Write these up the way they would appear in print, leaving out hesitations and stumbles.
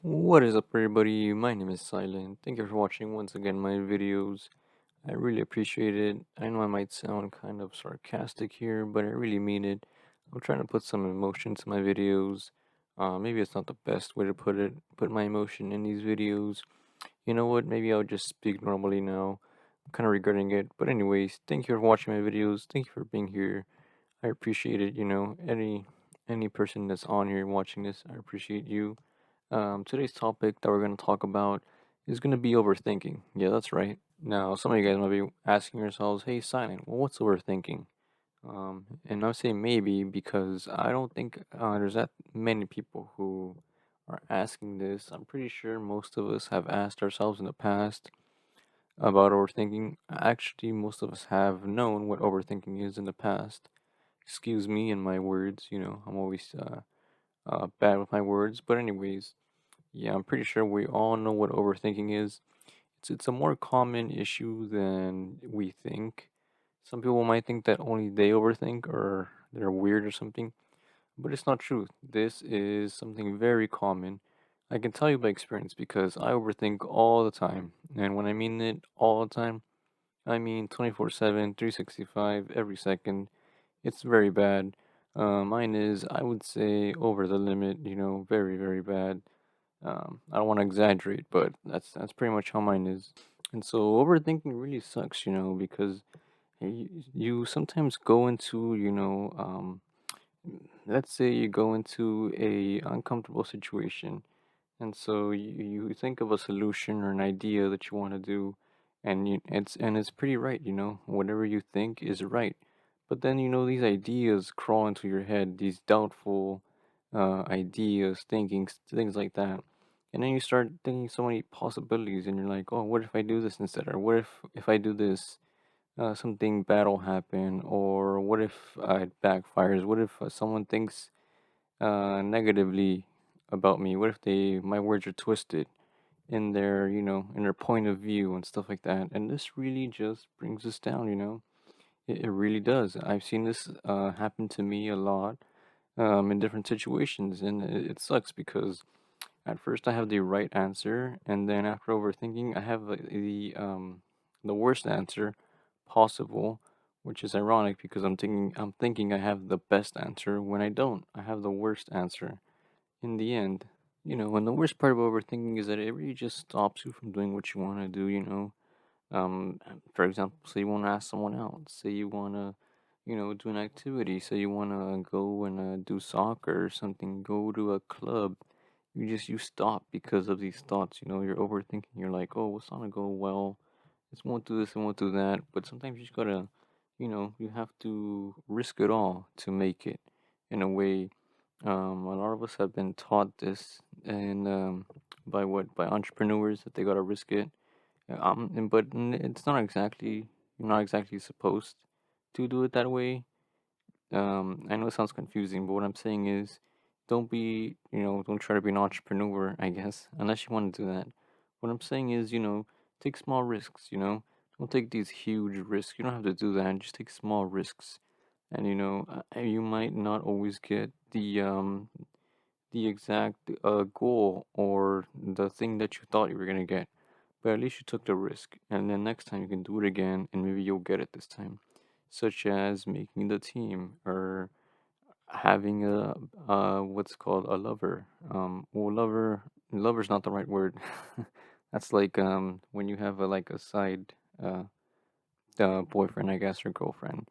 What is up, everybody? My name is Silent. Thank you for watching once again my videos. I really appreciate it. I know I might sound kind of sarcastic here, but I really mean it. I'm trying to put some emotion to my videos. Maybe it's not the best way to put my emotion in these videos. You know what? Maybe I'll just speak normally now. I'm kind of regretting it. But anyways, thank you for watching my videos. Thank you for being here. I appreciate it. Any person that's on here watching this, I appreciate you. Today's topic that we're going to talk about is going to be overthinking. Yeah, that's right. Now, some of you guys might be asking yourselves, hey, Silent, well, what's overthinking? And I'll say maybe because I don't think there's that many people who are asking this. I'm pretty sure most of us have asked ourselves in the past about overthinking. Actually, most of us have known what overthinking is in the past. Excuse me and my words, I'm always bad with my words. But, anyways, yeah, I'm pretty sure we all know what overthinking is. It's a more common issue than we think. Some people might think that only they overthink or they're weird or something, but it's not true. This is something very common. I can tell you by experience because I overthink all the time. And when I mean it all the time, I mean 24/7, 365, every second. It's very bad. Mine is, I would say, over the limit, very, very bad. I don't want to exaggerate, but that's pretty much how mine is. And so overthinking really sucks, because you sometimes go into, let's say you go into a uncomfortable situation, and so you think of a solution or an idea that you want to do, and it's pretty right, whatever you think is right. But then these ideas crawl into your head, these doubtful ideas, things like that. And then you start thinking so many possibilities, and you're like, oh, what if I do this instead? Or what if I do this, something bad will happen? Or what if it backfires? What if someone thinks negatively about me? What if my words are twisted in their point of view and stuff like that? And this really just brings us down. It really does. I've seen this happen to me a lot in different situations, and it sucks because at first I have the right answer, and then after overthinking, I have the worst answer possible, which is ironic because I'm thinking I have the best answer when I don't. I have the worst answer in the end. And the worst part of overthinking is that it really just stops you from doing what you want to do. For example, say you want to ask someone out, say you want to, do an activity, say you want to go and do soccer or something, go to a club. You stop because of these thoughts. You're overthinking. You're like, oh, it's not gonna go well. This won't do this and won't do that. But sometimes you just gotta, you have to risk it all to make it. In a way, a lot of us have been taught this, and by entrepreneurs that they gotta risk it. It's not exactly, you're not exactly supposed to do it that way. I know it sounds confusing, but what I'm saying is, don't try to be an entrepreneur, I guess, unless you want to do that. What I'm saying is, take small risks. Don't take these huge risks. You don't have to do that. Just take small risks, and you might not always get the exact goal or the thing that you thought you were gonna get, but at least you took the risk, and then next time you can do it again, and maybe you'll get it this time, such as making the team or having what's called a lover. Well, lover's not the right word. That's like when you have like a side boyfriend, I guess, or girlfriend.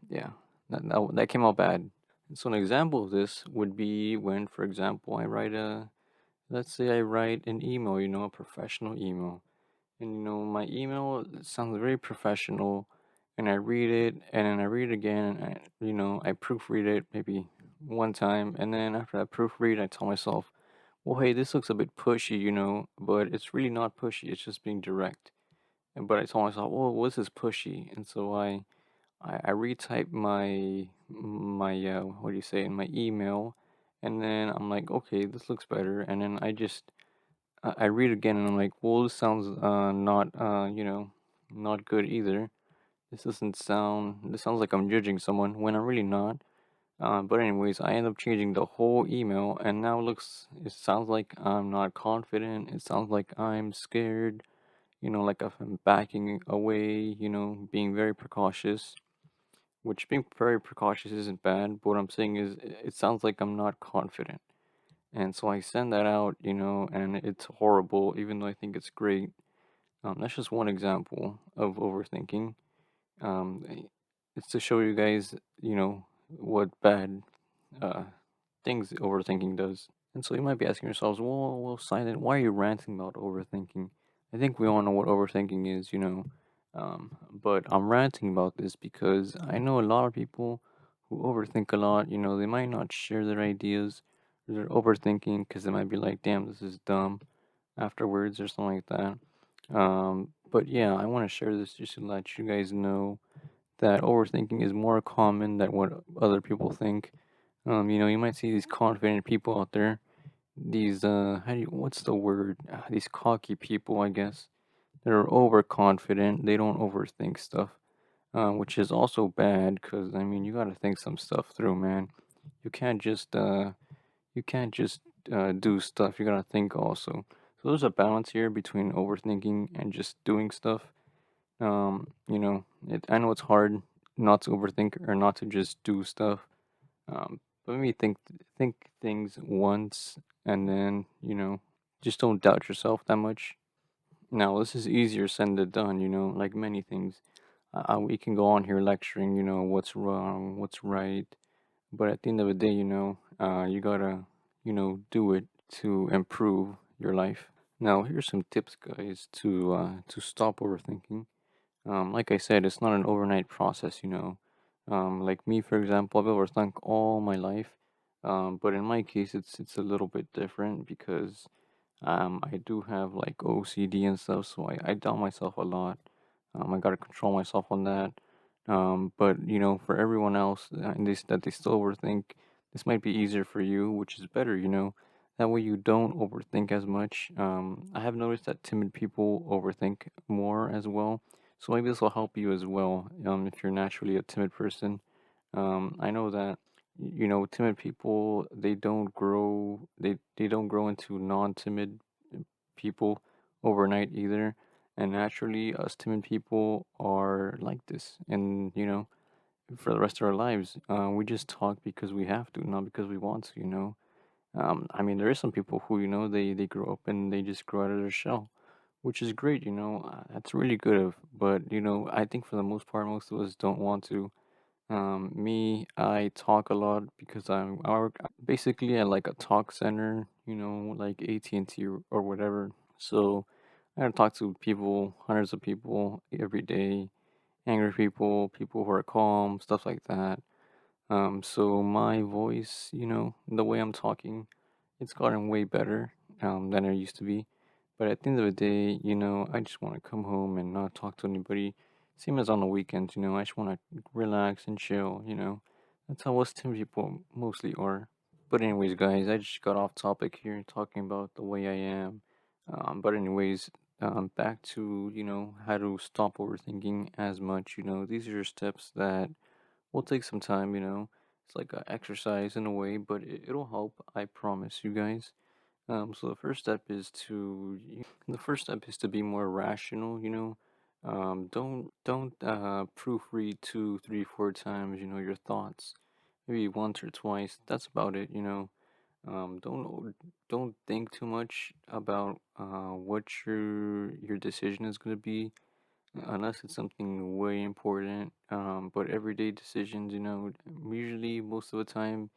Yeah, that came out bad. So an example of this would be when, for example, let's say I write an email, a professional email. And my email sounds very professional, and I read it, and then I read it again, and I proofread it maybe one time, and then after I proofread, I tell myself, well, hey, this looks a bit pushy, but it's really not pushy. It's just being direct. But I told myself, well, what's this pushy? And so I retype my what do you say, in my email, and then I'm like, okay, this looks better, and then I read again and I'm like, well, this sounds not not good either. This sounds like I'm judging someone when I'm really not. But anyways, I end up changing the whole email, and now it sounds like I'm not confident. It sounds like I'm scared. Like if I'm backing away. Being very precautious. Which being very precautious isn't bad. But what I'm saying is, it sounds like I'm not confident. And so I send that out, and it's horrible, even though I think it's great. That's just one example of overthinking. It's to show you guys, what bad uh, things overthinking does. And so you might be asking yourselves, well, Silent, why are you ranting about overthinking? I think we all know what overthinking is, but I'm ranting about this because I know a lot of people who overthink a lot. They might not share their ideas, or they're overthinking because they might be like, damn, this is dumb afterwards or something like that. But yeah, I want to share this just to let you guys know that overthinking is more common than what other people think. You might see these confident people out there, these what's the word? These cocky people, I guess. They're overconfident. They don't overthink stuff, which is also bad because I mean you got to think some stuff through, man. You can't just do stuff. You gotta think also. So there's a balance here between overthinking and just doing stuff. I know it's hard not to overthink or not to just do stuff. But maybe think things once and then, just don't doubt yourself that much. Now, this is easier said than done, like many things. We can go on here lecturing, what's wrong, what's right. But at the end of the day, you gotta, do it to improve your life. Now, here's some tips, guys, to stop overthinking. Like I said, it's not an overnight process, Like me, for example, I've overthunk all my life. But in my case, it's a little bit different because I do have like OCD and stuff, so I doubt myself a lot. I gotta control myself on that. But for everyone else, and that they still overthink, this might be easier for you, which is better. That way you don't overthink as much. I have noticed that timid people overthink more as well, so maybe this will help you as well. If you're naturally a timid person, I know that timid people they don't grow into non-timid people overnight either, and naturally us timid people are like this, and for the rest of our lives, we just talk because we have to, not because we want to. I mean, there is some people who they grow up and they just grow out of their shell, which is great. That's really good of, but I think for the most part, most of us don't want to. Me, I talk a lot because I work basically at like a talk center, like AT&T or whatever. So I gotta talk to people, hundreds of people every day, angry people, people who are calm, stuff like that. So my voice, the way I'm talking, it's gotten way better than it used to be. But at the end of the day, I just want to come home and not talk to anybody. Same as on the weekends, I just want to relax and chill. That's how us Tim people mostly are. But anyways, guys, I just got off topic here talking about the way I am. But anyways, back to how to stop overthinking as much. These are steps that will take some time. It's like an exercise in a way, but it'll help. I promise you guys. So the first step is to be more rational. Don't proofread two, three, four times. Your thoughts, maybe once or twice. That's about it. Don't think too much about what your decision is gonna be, unless it's something way important. But everyday decisions, usually most of the time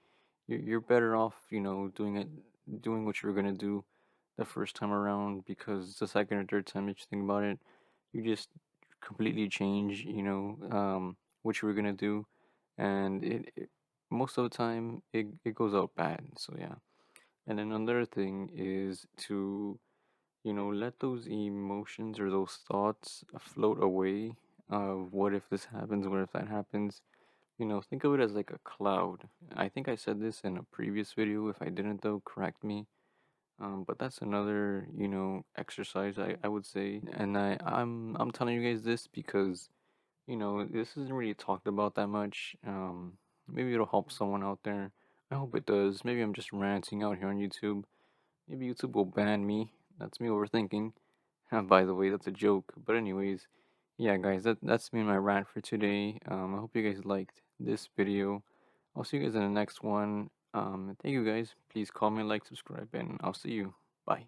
you're better off, doing what you're gonna do the first time around, because the second or third time that you think about it, you just completely change, what you were gonna do, and most of the time it goes out bad. So yeah. And then another thing is to, let those emotions or those thoughts float away of what if this happens, what if that happens. Think of it as like a cloud. I think I said this in a previous video. If I didn't, though, correct me. But that's another, exercise I would say. And I'm telling you guys this because, this isn't really talked about that much. Maybe it'll help someone out there. I hope it does. Maybe I'm just ranting out here on YouTube. Maybe YouTube will ban me. That's me overthinking. By the way, that's a joke. But anyways, yeah, guys, that's been my rant for today. I hope you guys liked this video. I'll see you guys in the next one. Thank you guys. Please comment, like, subscribe, and I'll see you. Bye.